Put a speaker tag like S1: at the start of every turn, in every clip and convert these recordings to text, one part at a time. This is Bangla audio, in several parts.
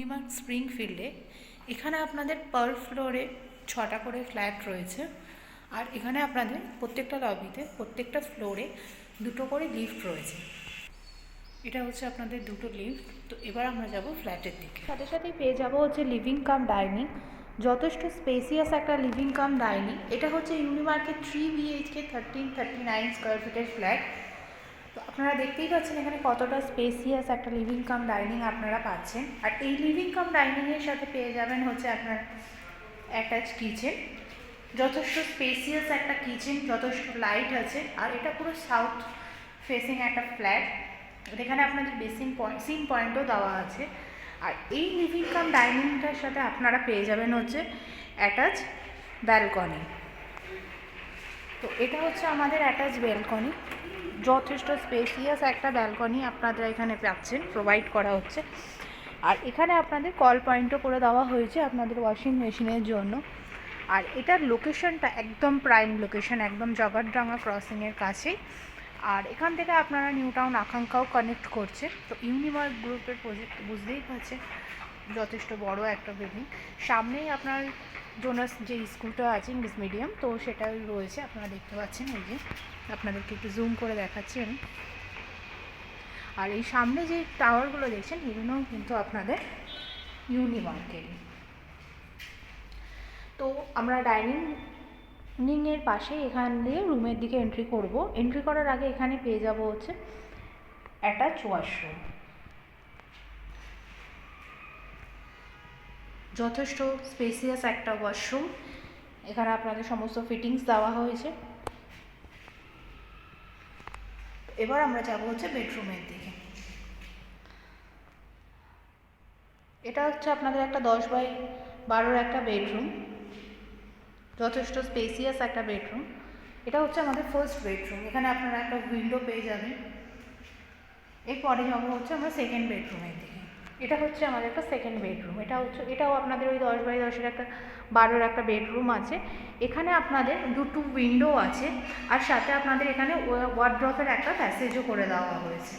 S1: ইউনিমার্ক স্প্রিংফিল্ডে। এখানে আপনাদের পার ফ্লোরে 6টা করে ফ্ল্যাট রয়েছে, আর এখানে আপনাদের প্রত্যেকটা লবিতে প্রত্যেকটা ফ্লোরে 2টো করে লিফট রয়েছে। এটা হচ্ছে আপনাদের 2টো লিফট। তো এবার আমরা যাব ফ্ল্যাটের দিকে। সাথে সাথেই পেয়ে যাব হচ্ছে লিভিং কাম ডাইনিং, যথেষ্ট স্পেসিয়াস একটা লিভিং কাম ডাইনিং। এটা হচ্ছে ইউনিমার্কের 3 BHK 1339 স্কোয়ার ফিটের ফ্ল্যাট। তো আপনারা দেখতেই পাচ্ছেন এখানে কতটা স্পেসিয়াস একটা লিভিং কাম ডাইনিং আপনারা পাচ্ছেন। আর এই লিভিং কাম ডাইনিংয়ের সাথে পেয়ে যাবেন হচ্ছে আপনার অ্যাটাচ কিচেন, যথেষ্ট স্পেসিয়াস একটা কিচেন, যথেষ্ট লাইট আছে। আর এটা পুরো সাউথ ফেসিং একটা ফ্ল্যাট, এখানে আপনাদের সিন পয়েন্টও দেওয়া আছে। আর এই লিভিং কাম ডাইনিংটার সাথে আপনারা পেয়ে যাবেন হচ্ছে অ্যাটাচ ব্যালকনি। তো এটা হচ্ছে আমাদের অ্যাটাচ ব্যালকনি, যথেষ্ট স্পেসিয়াস একটা ব্যালকনি আপনারা এখানে পাচ্ছেন, প্রোভাইড করা হচ্ছে। আর এখানে আপনাদের কল পয়েন্টও করে দেওয়া হয়েছে আপনাদের ওয়াশিং মেশিনের জন্য। আর এটার লোকেশনটা একদম প্রাইম লোকেশন, একদম জগৎডাঙ্গা ক্রসিংয়ের কাছেই। আর এখান থেকে আপনারা নিউ টাউন আকাঙ্ক্ষাও কানেক্ট করছে। তো ইউনিমার্ক গ্রুপের প্রজেক্ট বুঝতেই পারছেন, যথেষ্ট বড় একটা বিল্ডিং। সামনেই আপনার জোনাস যে স্কুলটা আছে ইংলিশ মিডিয়াম, তো সেটাই রয়েছে, আপনারা দেখতে পাচ্ছেন। এই যে আপনাদেরকে একটু জুম করে দেখাচ্ছি আমি। আর এই সামনে যে টাওয়ারগুলো দেখছেন এগুলোও কিন্তু আপনাদের ইউনিমার্কের। তো আমরা ডাইনিংয়ের পাশে এখান দিয়ে রুমের দিকে এন্ট্রি করব। এন্ট্রি করার আগে এখানে পেয়ে যাব হচ্ছে অ্যাটাচ ওয়াশরুম, যথেষ্ট স্পেসিয়াস একটা ওয়াশরুম। এখানে আপনাদের সমস্ত ফিটিংস দেওয়া হয়েছে। এবার আমরা যাব হচ্ছে বেডরুমের দিকে। এটা হচ্ছে আপনাদের একটা 10x12 একটা বেডরুম, যথেষ্ট স্পেসিয়াস একটা বেডরুম। এটা হচ্ছে আমাদের ফার্স্ট বেডরুম, এখানে আপনারা একটা উইন্ডো পেয়ে যাবেন। এরপরে যাবো হচ্ছে আমরা সেকেন্ড বেডরুমের দিকে। এটা হচ্ছে আমাদের একটা সেকেন্ড বেডরুম, এটাও আপনাদের ওই 10x10 একটা 12 একটা বেডরুম আছে। এখানে আপনাদের 2টো উইন্ডো আছে, আর সাথে আপনাদের এখানে ওয়ার্ড্রপের একটা প্যাসেজও করে দেওয়া হয়েছে।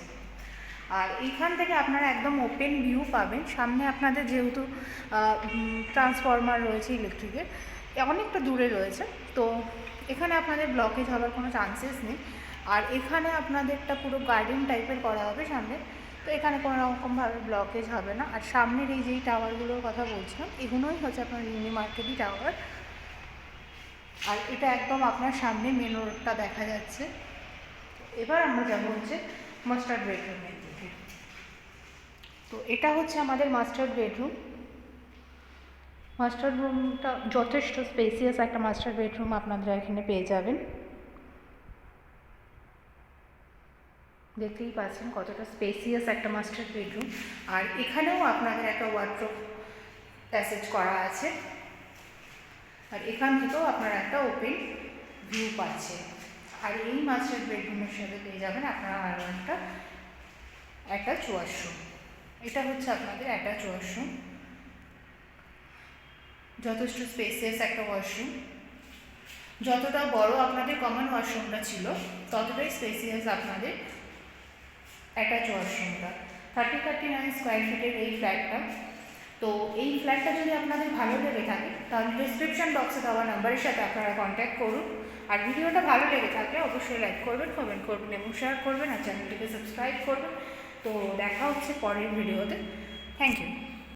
S1: আর এইখান থেকে আপনারা একদম ওপেন ভিউ পাবেন। সামনে আপনাদের যেহেতু ট্রান্সফরমার রয়েছে ইলেকট্রিকের, অনেকটা দূরে রয়েছে, তো এখানে আপনাদের ব্লকেজ হওয়ার কোনো চান্সেস নেই। আর এখানে আপনাদেরটা পুরো গার্ডেন টাইপের করা হবে সামনে, তো এখানে কোনো রকমভাবে ব্লকেজ হবে না। আর সামনের এই যেই টাওয়ারগুলোর কথা বলছিলাম এগুলোই হচ্ছে আপনার ইউনিমার্কেটই টাওয়ার। আর এটা একদম আপনার সামনে মেন রোডটা দেখা যাচ্ছে। এবার আমরা যাবো হচ্ছে মাস্টার বেডরুমের দিকে। তো এটা হচ্ছে আমাদের মাস্টার বেডরুম। মাস্টার রুমটা যথেষ্ট স্পেসিয়াস একটা মাস্টার বেডরুম আপনারা এখানে পেয়ে যাবেন। দেখতেই পাচ্ছেন কতটা স্পেসিয়াস একটা মাস্টার বেডরুম। আর এখানেও আপনাদের একটা ওয়ার্ড্রোব প্যাসেজ করা আছে, আর এখান থেকেও আপনারা একটা ওপেন ভিউ পাচ্ছে। আর এই মাস্টার বেডরুমের সাথে পেয়ে যাবেন আপনারা আরও একটা অ্যাটাচ ওয়াশরুম। এটা হচ্ছে আপনাদের অ্যাটাচ ওয়াশরুম, যথেষ্ট স্পেসিয়াস একটা ওয়াশরুম। যতটা বড় আপনাদের কমন ওয়াশরুমটা ছিল ততটাই স্পেসিয়াস আপনাদের অ্যাটাচ ওয়াশরুমটা। 39 স্কোয়ার ফিটের এই ফ্ল্যাটটা। তো এই ফ্ল্যাটটা যদি আপনাদের ভালো লেগে থাকে তাহলে ডিসক্রিপশন বক্সে দেওয়া নাম্বারের সাথে আপনারা কন্ট্যাক্ট করুন। আর ভিডিওটা ভালো লেগে থাকলে অবশ্যই লাইক করবেন, কমেন্ট করবেন এবং শেয়ার করবেন, আর চ্যানেলটিকে সাবস্ক্রাইব করবেন। তো দেখা হচ্ছে পরের ভিডিওতে। Thank you.